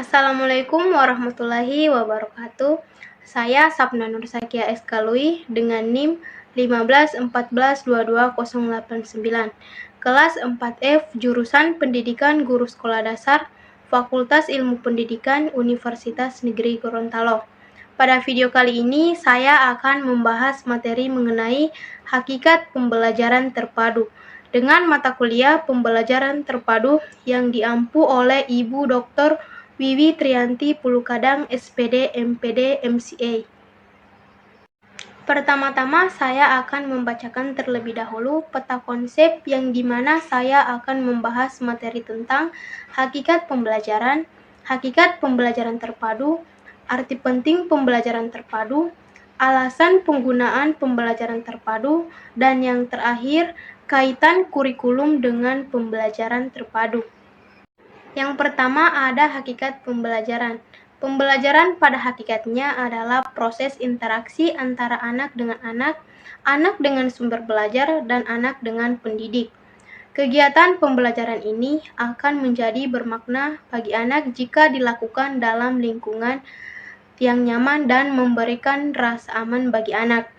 Assalamualaikum warahmatullahi wabarakatuh. Saya Sapna Nur Sakia Eskalui dengan NIM 1514220089, kelas 4F, jurusan Pendidikan Guru Sekolah Dasar, Fakultas Ilmu Pendidikan, Universitas Negeri Gorontalo. Pada video kali ini, saya akan membahas materi mengenai hakikat pembelajaran terpadu dengan mata kuliah pembelajaran terpadu yang diampu oleh Ibu Dr. Wiwi Triyanti Pulukadang, SPD, MPD, MCA. Pertama-tama saya akan membacakan terlebih dahulu peta konsep yang dimana saya akan membahas materi tentang hakikat pembelajaran terpadu, arti penting pembelajaran terpadu, alasan penggunaan pembelajaran terpadu, dan yang terakhir, kaitan kurikulum dengan pembelajaran terpadu. Yang pertama ada hakikat pembelajaran. Pembelajaran pada hakikatnya adalah proses interaksi antara anak dengan sumber belajar, dan anak dengan pendidik. Kegiatan pembelajaran ini akan menjadi bermakna bagi anak jika dilakukan dalam lingkungan yang nyaman dan memberikan rasa aman bagi anak.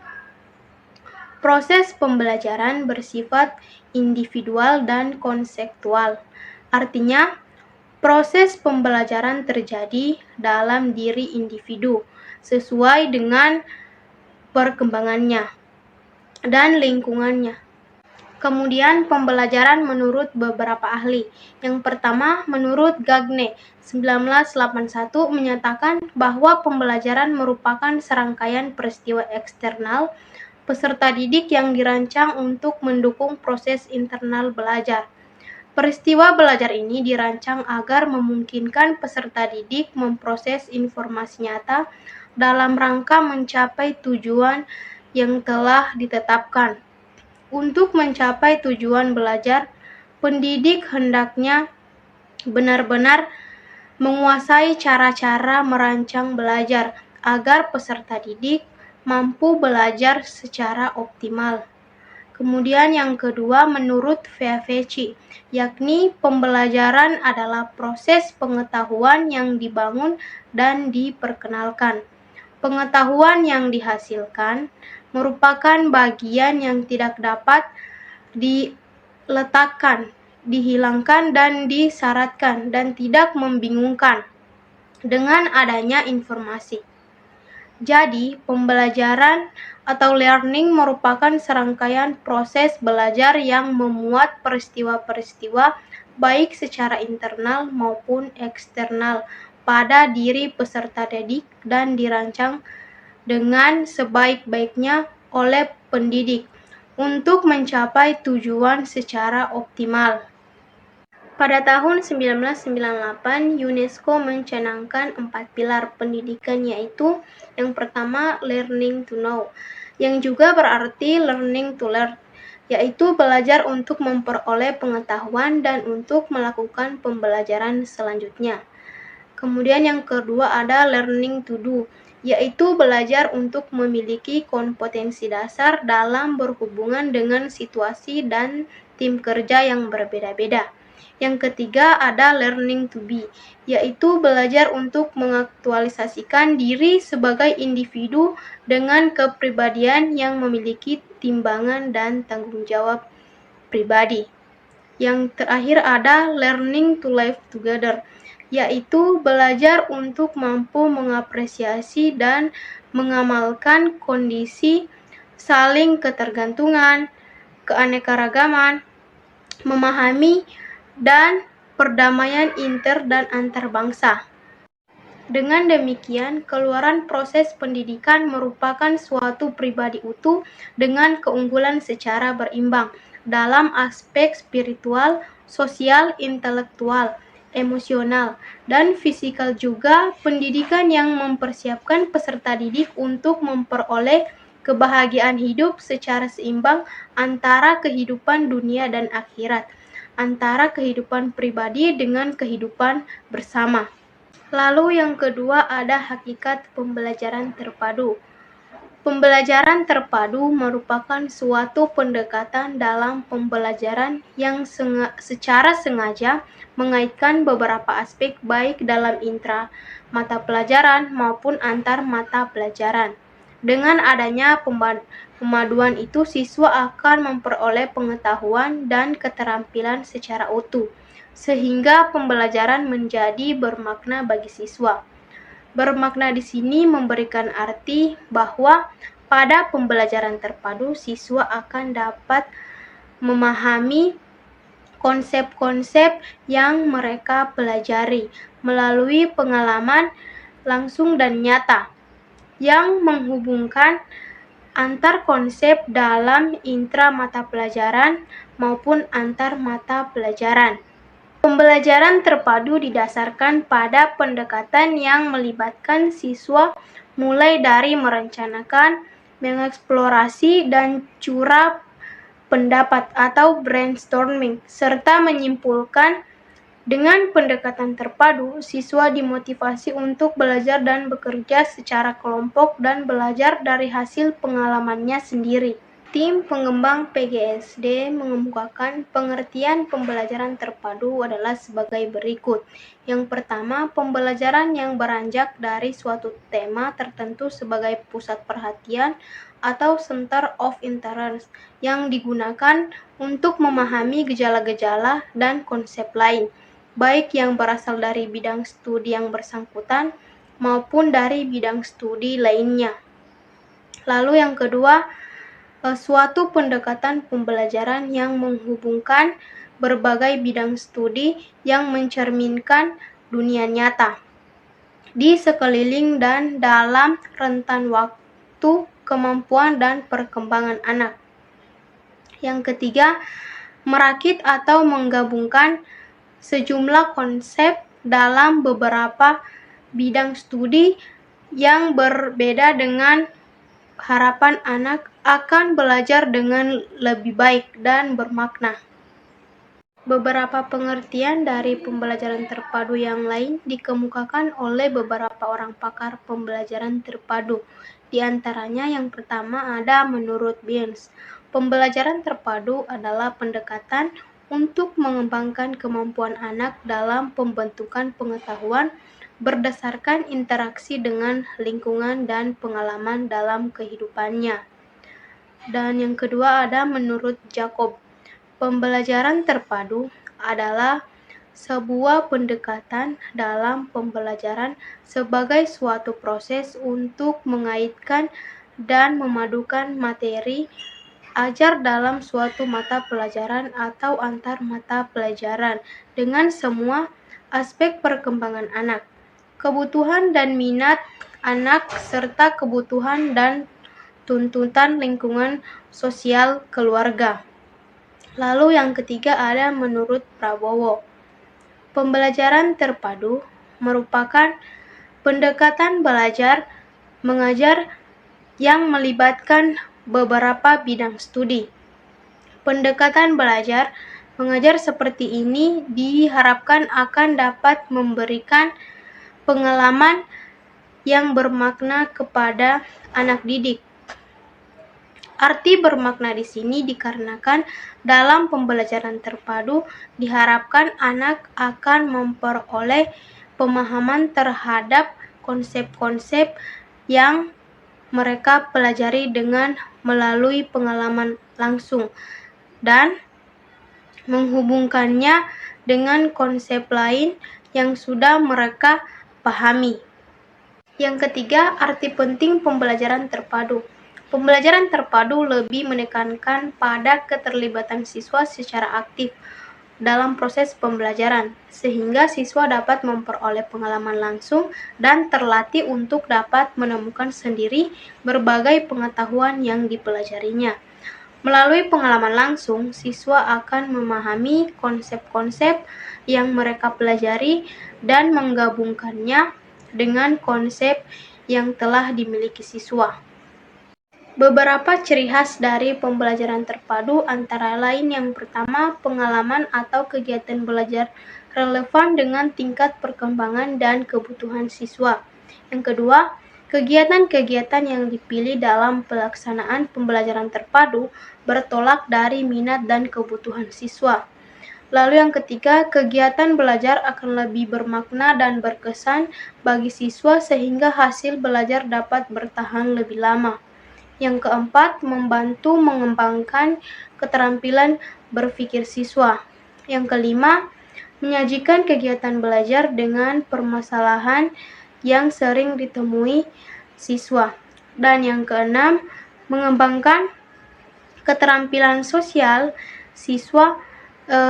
Proses pembelajaran bersifat individual dan konseptual. Artinya, proses pembelajaran terjadi dalam diri individu sesuai dengan perkembangannya dan lingkungannya. Kemudian pembelajaran menurut beberapa ahli. Yang pertama, menurut Gagne 1981 menyatakan bahwa pembelajaran merupakan serangkaian peristiwa eksternal peserta didik yang dirancang untuk mendukung proses internal belajar. Peristiwa belajar ini dirancang agar memungkinkan peserta didik memproses informasi nyata dalam rangka mencapai tujuan yang telah ditetapkan. Untuk mencapai tujuan belajar, pendidik hendaknya benar-benar menguasai cara-cara merancang belajar agar peserta didik mampu belajar secara optimal. Kemudian yang kedua menurut Feafeci, yakni pembelajaran adalah proses pengetahuan yang dibangun dan diperkenalkan. Pengetahuan yang dihasilkan merupakan bagian yang tidak dapat diletakkan, dihilangkan, dan disyaratkan, dan tidak membingungkan dengan adanya informasi. Jadi, pembelajaran atau learning merupakan serangkaian proses belajar yang memuat peristiwa-peristiwa baik secara internal maupun eksternal pada diri peserta didik dan dirancang dengan sebaik-baiknya oleh pendidik untuk mencapai tujuan secara optimal. Pada tahun 1998, UNESCO mencanangkan 4 pilar pendidikan, yaitu yang pertama learning to know, yang juga berarti learning to learn, yaitu belajar untuk memperoleh pengetahuan dan untuk melakukan pembelajaran selanjutnya. Kemudian yang kedua ada learning to do, yaitu belajar untuk memiliki kompetensi dasar dalam berhubungan dengan situasi dan tim kerja yang berbeda-beda. Yang ketiga ada learning to be, yaitu belajar untuk mengaktualisasikan diri sebagai individu dengan kepribadian yang memiliki timbangan dan tanggung jawab pribadi. Yang terakhir ada learning to live together, yaitu belajar untuk mampu mengapresiasi dan mengamalkan kondisi saling ketergantungan, keanekaragaman, memahami dan perdamaian inter dan antar bangsa. Dengan demikian, keluaran proses pendidikan merupakan suatu pribadi utuh dengan keunggulan secara berimbang dalam aspek spiritual, sosial, intelektual, emosional, dan fisikal juga. Pendidikan yang mempersiapkan peserta didik untuk memperoleh kebahagiaan hidup secara seimbang antara kehidupan dunia dan akhirat, antara kehidupan pribadi dengan kehidupan bersama. Lalu yang kedua ada hakikat pembelajaran terpadu. Pembelajaran terpadu merupakan suatu pendekatan dalam pembelajaran yang secara sengaja mengaitkan beberapa aspek baik dalam intra mata pelajaran maupun antar mata pelajaran. Dengan adanya pemaduan itu, siswa akan memperoleh pengetahuan dan keterampilan secara utuh, sehingga pembelajaran menjadi bermakna bagi siswa. Bermakna di sini memberikan arti bahwa pada pembelajaran terpadu, siswa akan dapat memahami konsep-konsep yang mereka pelajari melalui pengalaman langsung dan nyata yang menghubungkan antar konsep dalam intra mata pelajaran maupun antar mata pelajaran. Pembelajaran terpadu didasarkan pada pendekatan yang melibatkan siswa mulai dari merencanakan, mengeksplorasi, dan curah pendapat atau brainstorming, serta menyimpulkan. Dengan pendekatan terpadu, siswa dimotivasi untuk belajar dan bekerja secara kelompok dan belajar dari hasil pengalamannya sendiri. Tim pengembang PGSD mengemukakan pengertian pembelajaran terpadu adalah sebagai berikut. Yang pertama, pembelajaran yang beranjak dari suatu tema tertentu sebagai pusat perhatian atau center of interest yang digunakan untuk memahami gejala-gejala dan konsep lain, baik yang berasal dari bidang studi yang bersangkutan maupun dari bidang studi lainnya. Lalu yang kedua, suatu pendekatan pembelajaran yang menghubungkan berbagai bidang studi yang mencerminkan dunia nyata di sekeliling dan dalam rentan waktu, kemampuan, dan perkembangan anak. Yang ketiga, merakit atau menggabungkan sejumlah konsep dalam beberapa bidang studi yang berbeda dengan harapan anak akan belajar dengan lebih baik dan bermakna. Beberapa pengertian dari pembelajaran terpadu yang lain dikemukakan oleh beberapa orang pakar pembelajaran terpadu. Di antaranya yang pertama ada menurut Birns, pembelajaran terpadu adalah pendekatan untuk mengembangkan kemampuan anak dalam pembentukan pengetahuan berdasarkan interaksi dengan lingkungan dan pengalaman dalam kehidupannya. Dan yang kedua ada menurut Jacob, pembelajaran terpadu adalah sebuah pendekatan dalam pembelajaran sebagai suatu proses untuk mengaitkan dan memadukan materi ajar dalam suatu mata pelajaran atau antar mata pelajaran dengan semua aspek perkembangan anak, kebutuhan dan minat anak, serta kebutuhan dan tuntutan lingkungan sosial keluarga. Lalu yang ketiga ada menurut Prabowo, pembelajaran terpadu merupakan pendekatan belajar mengajar yang melibatkan beberapa bidang studi. Pendekatan belajar mengajar seperti ini diharapkan akan dapat memberikan pengalaman yang bermakna kepada anak didik. Arti bermakna di sini dikarenakan dalam pembelajaran terpadu diharapkan anak akan memperoleh pemahaman terhadap konsep-konsep yang mereka pelajari dengan melalui pengalaman langsung dan menghubungkannya dengan konsep lain yang sudah mereka pahami. Yang ketiga, arti penting pembelajaran terpadu. Pembelajaran terpadu lebih menekankan pada keterlibatan siswa secara aktif dalam proses pembelajaran, sehingga siswa dapat memperoleh pengalaman langsung dan terlatih untuk dapat menemukan sendiri berbagai pengetahuan yang dipelajarinya. Melalui pengalaman langsung, siswa akan memahami konsep-konsep yang mereka pelajari dan menggabungkannya dengan konsep yang telah dimiliki siswa. Beberapa ciri khas dari pembelajaran terpadu antara lain yang pertama, pengalaman atau kegiatan belajar relevan dengan tingkat perkembangan dan kebutuhan siswa. Yang kedua, Kegiatan-kegiatan yang dipilih dalam pelaksanaan pembelajaran terpadu bertolak dari minat dan kebutuhan siswa. Lalu yang ketiga, kegiatan belajar akan lebih bermakna dan berkesan bagi siswa sehingga hasil belajar dapat bertahan lebih lama. Yang keempat, membantu mengembangkan keterampilan berpikir siswa. Yang kelima, menyajikan kegiatan belajar dengan permasalahan yang sering ditemui siswa. Dan yang keenam, mengembangkan keterampilan sosial siswa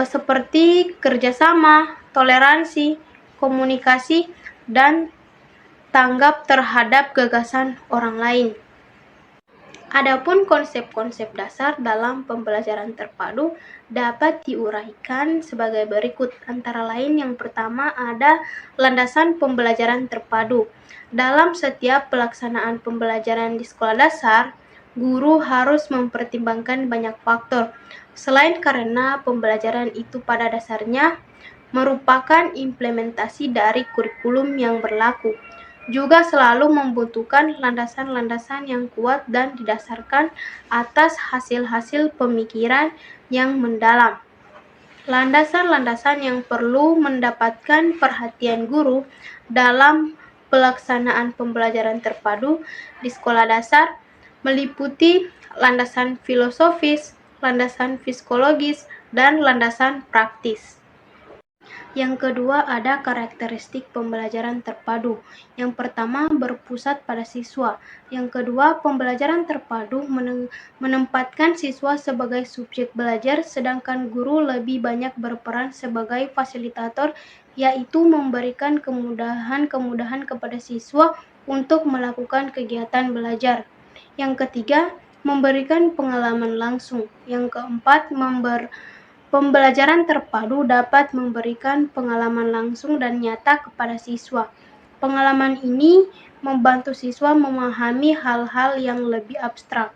seperti kerjasama, toleransi, komunikasi, dan tanggap terhadap gagasan orang lain. Adapun konsep-konsep dasar dalam pembelajaran terpadu dapat diuraikan sebagai berikut. Antara lain, yang pertama ada landasan pembelajaran terpadu. Dalam setiap pelaksanaan pembelajaran di sekolah dasar, guru harus mempertimbangkan banyak faktor. Selain karena pembelajaran itu pada dasarnya merupakan implementasi dari kurikulum yang berlaku, juga selalu membutuhkan landasan-landasan yang kuat dan didasarkan atas hasil-hasil pemikiran yang mendalam. Landasan-landasan yang perlu mendapatkan perhatian guru dalam pelaksanaan pembelajaran terpadu di sekolah dasar meliputi landasan filosofis, landasan psikologis, dan landasan praktis. Yang kedua ada karakteristik pembelajaran terpadu. Yang pertama berpusat pada siswa. Yang kedua, pembelajaran terpadu menempatkan siswa sebagai subjek belajar, sedangkan guru lebih banyak berperan sebagai fasilitator, yaitu memberikan kemudahan-kemudahan kepada siswa untuk melakukan kegiatan belajar. Yang ketiga, memberikan pengalaman langsung. Yang keempat, pembelajaran terpadu dapat memberikan pengalaman langsung dan nyata kepada siswa. Pengalaman ini membantu siswa memahami hal-hal yang lebih abstrak.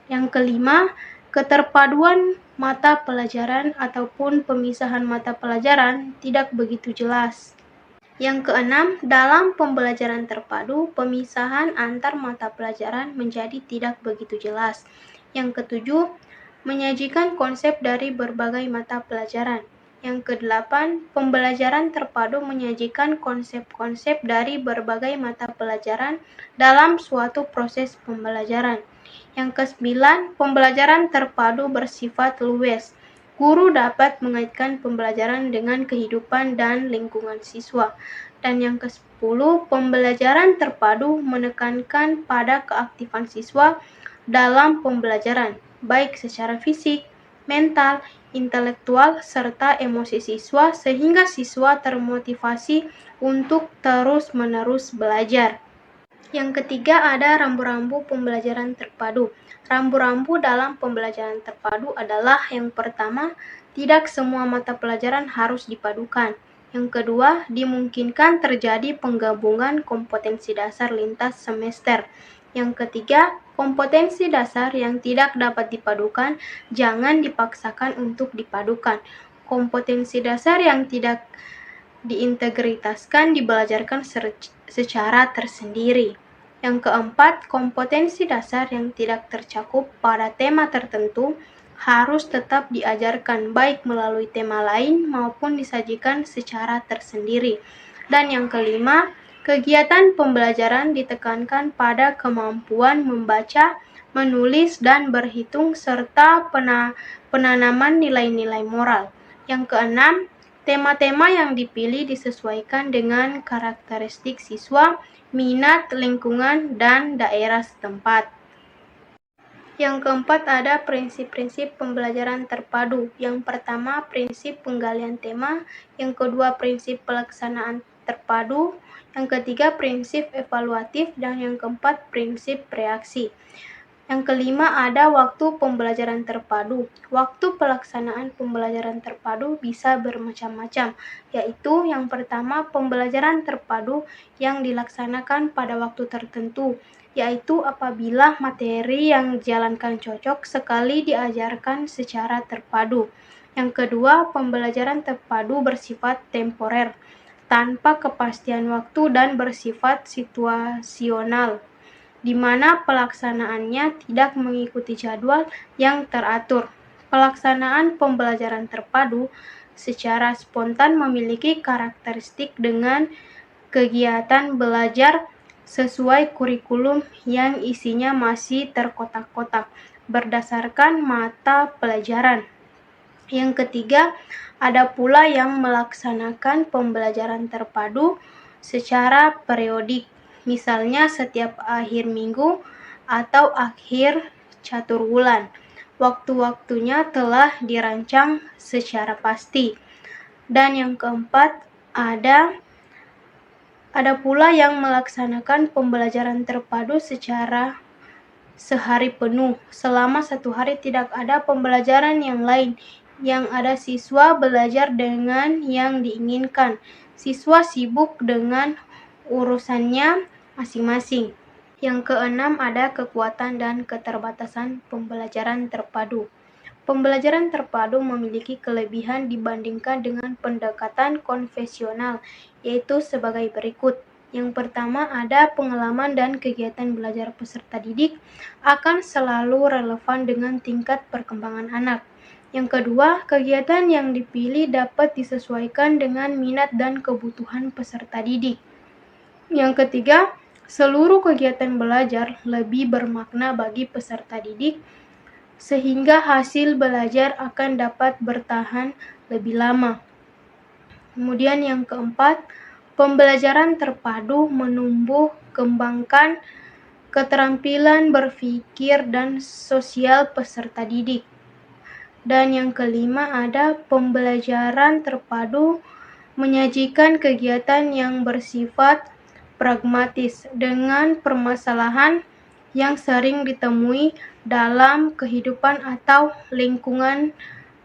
Yang kelima, keterpaduan mata pelajaran ataupun pemisahan mata pelajaran tidak begitu jelas. Yang keenam, dalam pembelajaran terpadu, pemisahan antar mata pelajaran menjadi tidak begitu jelas. Yang ketujuh, menyajikan konsep dari berbagai mata pelajaran. Yang kedelapan, pembelajaran terpadu menyajikan konsep-konsep dari berbagai mata pelajaran dalam suatu proses pembelajaran. Yang kesembilan, pembelajaran terpadu bersifat luas. Guru dapat mengaitkan pembelajaran dengan kehidupan dan lingkungan siswa. Dan yang ke-10, pembelajaran terpadu menekankan pada keaktifan siswa dalam pembelajaran, baik secara fisik, mental, intelektual, serta emosi siswa, sehingga siswa termotivasi untuk terus-menerus belajar. Yang ketiga ada rambu-rambu pembelajaran terpadu. Rambu-rambu dalam pembelajaran terpadu adalah yang pertama, tidak semua mata pelajaran harus dipadukan. Yang kedua, dimungkinkan terjadi penggabungan kompetensi dasar lintas semester. Yang ketiga, kompetensi dasar yang tidak dapat dipadukan jangan dipaksakan untuk dipadukan. Kompetensi dasar yang tidak diintegritaskan dibelajarkan secara tersendiri. Yang keempat, kompetensi dasar yang tidak tercakup pada tema tertentu harus tetap diajarkan baik melalui tema lain maupun disajikan secara tersendiri. Dan yang kelima, kegiatan pembelajaran ditekankan pada kemampuan membaca, menulis, dan berhitung serta penanaman nilai-nilai moral. Yang keenam, tema-tema yang dipilih disesuaikan dengan karakteristik siswa, minat, lingkungan, dan daerah setempat. Yang keempat ada prinsip-prinsip pembelajaran terpadu. Yang pertama, prinsip penggalian tema. Yang kedua, prinsip pelaksanaan terpadu. Yang ketiga, prinsip evaluatif. Dan yang keempat, prinsip reaksi. Yang kelima ada waktu pembelajaran terpadu. Waktu pelaksanaan pembelajaran terpadu bisa bermacam-macam, yaitu yang pertama pembelajaran terpadu yang dilaksanakan pada waktu tertentu, yaitu apabila materi yang dijalankan cocok sekali diajarkan secara terpadu. Yang kedua, pembelajaran terpadu bersifat temporer. tanpa kepastian waktu dan bersifat situasional, di mana pelaksanaannya tidak mengikuti jadwal yang teratur. Pelaksanaan pembelajaran terpadu secara spontan memiliki karakteristik dengan kegiatan belajar sesuai kurikulum yang isinya masih terkotak-kotak berdasarkan mata pelajaran. Yang ketiga, ada pula yang melaksanakan pembelajaran terpadu secara periodik, misalnya setiap akhir minggu atau akhir catur bulan. Waktu-waktunya telah dirancang secara pasti. Dan yang keempat, ada pula yang melaksanakan pembelajaran terpadu secara sehari penuh. Selama 1 hari tidak ada pembelajaran yang lain. Yang ada siswa belajar dengan yang diinginkan. Siswa sibuk dengan urusannya masing-masing. Yang keenam, ada kekuatan dan keterbatasan pembelajaran terpadu. Pembelajaran terpadu memiliki kelebihan dibandingkan dengan pendekatan konvensional, yaitu sebagai berikut. Yang pertama, ada pengalaman dan kegiatan belajar peserta didik akan selalu relevan dengan tingkat perkembangan anak. Yang kedua, kegiatan yang dipilih dapat disesuaikan dengan minat dan kebutuhan peserta didik. Yang ketiga, seluruh kegiatan belajar lebih bermakna bagi peserta didik, sehingga hasil belajar akan dapat bertahan lebih lama. Kemudian yang keempat, pembelajaran terpadu menumbuh kembangkan keterampilan berpikir dan sosial peserta didik. Dan yang kelima, ada pembelajaran terpadu menyajikan kegiatan yang bersifat pragmatis dengan permasalahan yang sering ditemui dalam kehidupan atau lingkungan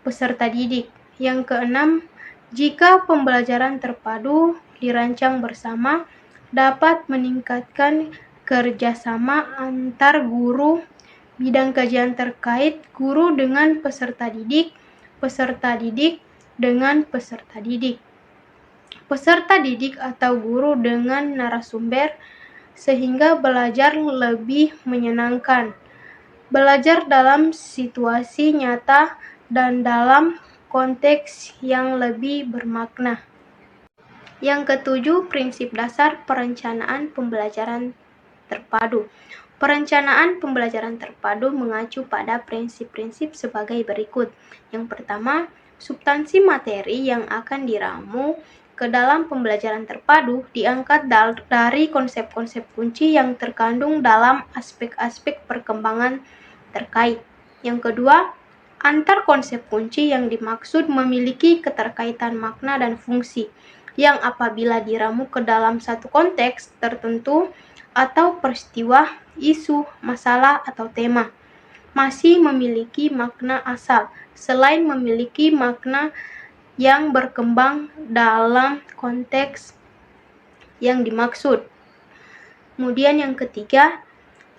peserta didik. Yang keenam, jika pembelajaran terpadu dirancang bersama, dapat meningkatkan kerjasama antar guru, bidang kajian terkait, guru dengan peserta didik dengan peserta didik, peserta didik atau guru dengan narasumber, sehingga belajar lebih menyenangkan. Belajar dalam situasi nyata dan dalam konteks yang lebih bermakna. Yang ketujuh, prinsip dasar perencanaan pembelajaran terpadu. Perencanaan pembelajaran terpadu mengacu pada prinsip-prinsip sebagai berikut. Yang pertama, substansi materi yang akan diramu ke dalam pembelajaran terpadu diangkat dari konsep-konsep kunci yang terkandung dalam aspek-aspek perkembangan terkait. Yang kedua, antar konsep kunci yang dimaksud memiliki keterkaitan makna dan fungsi, yang apabila diramu ke dalam satu konteks tertentu atau peristiwa, isu, masalah, atau tema, masih memiliki makna asal, selain memiliki makna yang berkembang dalam konteks yang dimaksud. Kemudian yang ketiga,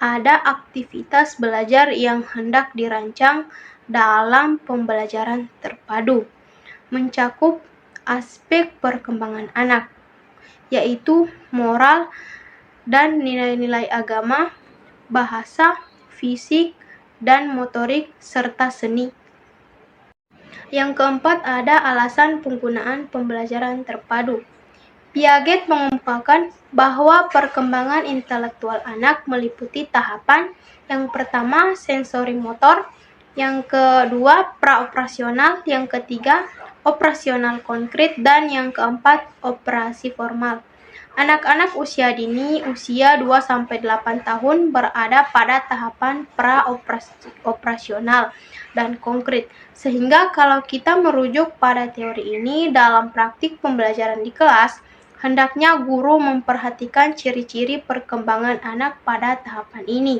ada aktivitas belajar yang hendak dirancang dalam pembelajaran terpadu, mencakup aspek perkembangan anak, yaitu moral dan nilai-nilai agama, bahasa, fisik, dan motorik, serta seni. Yang keempat, ada alasan penggunaan pembelajaran terpadu. Piaget mengemukakan bahwa perkembangan intelektual anak meliputi tahapan yang pertama sensori motor, yang kedua praoperasional, yang ketiga operasional konkret, dan yang keempat operasi formal. Anak-anak usia dini, usia 2-8 tahun berada pada tahapan pra-operasional dan konkret. Sehingga kalau kita merujuk pada teori ini dalam praktik pembelajaran di kelas, hendaknya guru memperhatikan ciri-ciri perkembangan anak pada tahapan ini.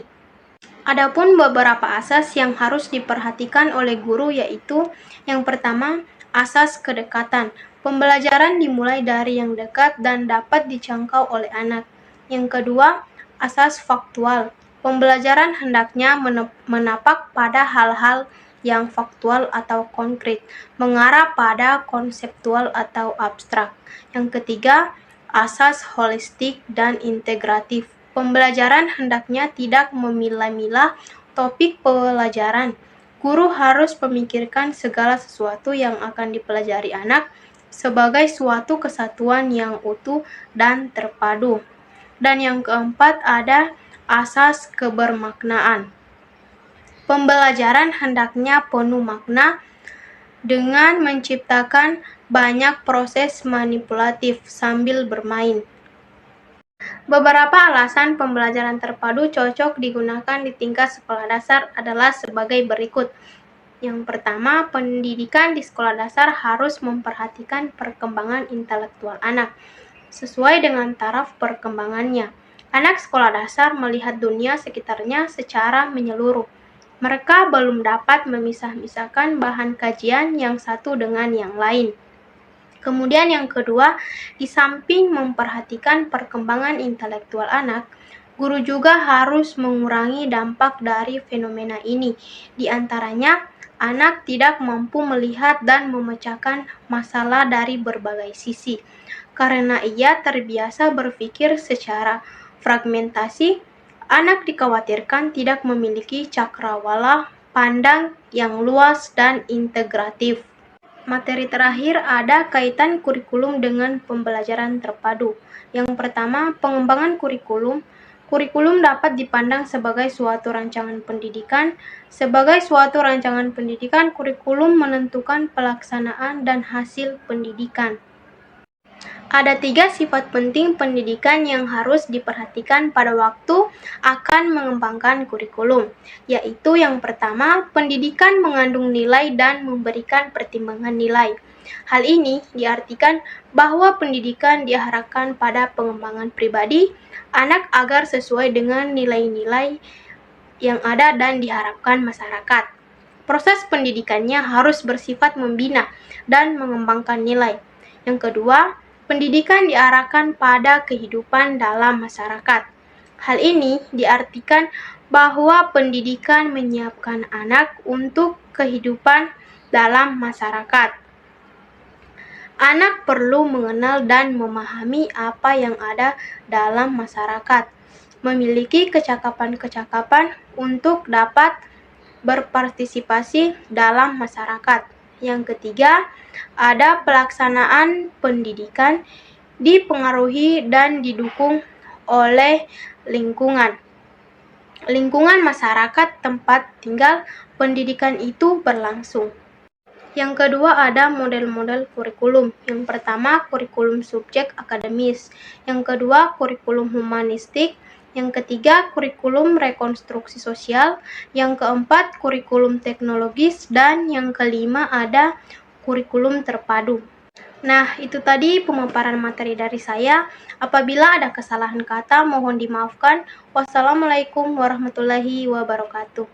Adapun beberapa asas yang harus diperhatikan oleh guru, yaitu yang pertama, asas kedekatan. Pembelajaran dimulai dari yang dekat dan dapat dijangkau oleh anak. Yang kedua, asas faktual. Pembelajaran hendaknya menapak pada hal-hal yang faktual atau konkret, mengarah pada konseptual atau abstrak. Yang ketiga, asas holistik dan integratif. Pembelajaran hendaknya tidak memilah-milah topik pelajaran. Guru harus memikirkan segala sesuatu yang akan dipelajari anak sebagai suatu kesatuan yang utuh dan terpadu. Dan yang keempat ada asas kebermaknaan. Pembelajaran hendaknya penuh makna dengan menciptakan banyak proses manipulatif sambil bermain. Beberapa alasan pembelajaran terpadu cocok digunakan di tingkat sekolah dasar adalah sebagai berikut. Yang pertama, pendidikan di sekolah dasar harus memperhatikan perkembangan intelektual anak sesuai dengan taraf perkembangannya. Anak sekolah dasar melihat dunia sekitarnya secara menyeluruh. Mereka belum dapat memisah-misahkan bahan kajian yang satu dengan yang lain. Kemudian yang kedua, di samping memperhatikan perkembangan intelektual anak, guru juga harus mengurangi dampak dari fenomena ini. Di antaranya, anak tidak mampu melihat dan memecahkan masalah dari berbagai sisi, karena ia terbiasa berpikir secara fragmentasi. Anak dikhawatirkan tidak memiliki cakrawala pandang yang luas dan integratif. Materi terakhir ada kaitan kurikulum dengan pembelajaran terpadu. Yang pertama, pengembangan kurikulum. Kurikulum dapat dipandang sebagai suatu rancangan pendidikan. Sebagai suatu rancangan pendidikan, kurikulum menentukan pelaksanaan dan hasil pendidikan. Ada 3 sifat penting pendidikan yang harus diperhatikan pada waktu akan mengembangkan kurikulum, yaitu yang pertama, pendidikan mengandung nilai dan memberikan pertimbangan nilai. Hal ini diartikan bahwa pendidikan diarahkan pada pengembangan pribadi anak agar sesuai dengan nilai-nilai yang ada dan diharapkan masyarakat. Proses pendidikannya harus bersifat membina dan mengembangkan nilai. Yang kedua, pendidikan diarahkan pada kehidupan dalam masyarakat. Hal ini diartikan bahwa pendidikan menyiapkan anak untuk kehidupan dalam masyarakat. Anak perlu mengenal dan memahami apa yang ada dalam masyarakat, memiliki kecakapan-kecakapan untuk dapat berpartisipasi dalam masyarakat. Yang ketiga, ada pelaksanaan pendidikan dipengaruhi dan didukung oleh lingkungan. Lingkungan masyarakat tempat tinggal pendidikan itu berlangsung. Yang kedua ada model-model kurikulum. Yang pertama, kurikulum subjek akademis. Yang kedua, kurikulum humanistik. Yang ketiga, kurikulum rekonstruksi sosial. Yang keempat, kurikulum teknologis. Dan yang kelima ada kurikulum terpadu. Nah, itu tadi pemaparan materi dari saya. Apabila ada kesalahan kata, mohon dimaafkan. Wassalamualaikum warahmatullahi wabarakatuh.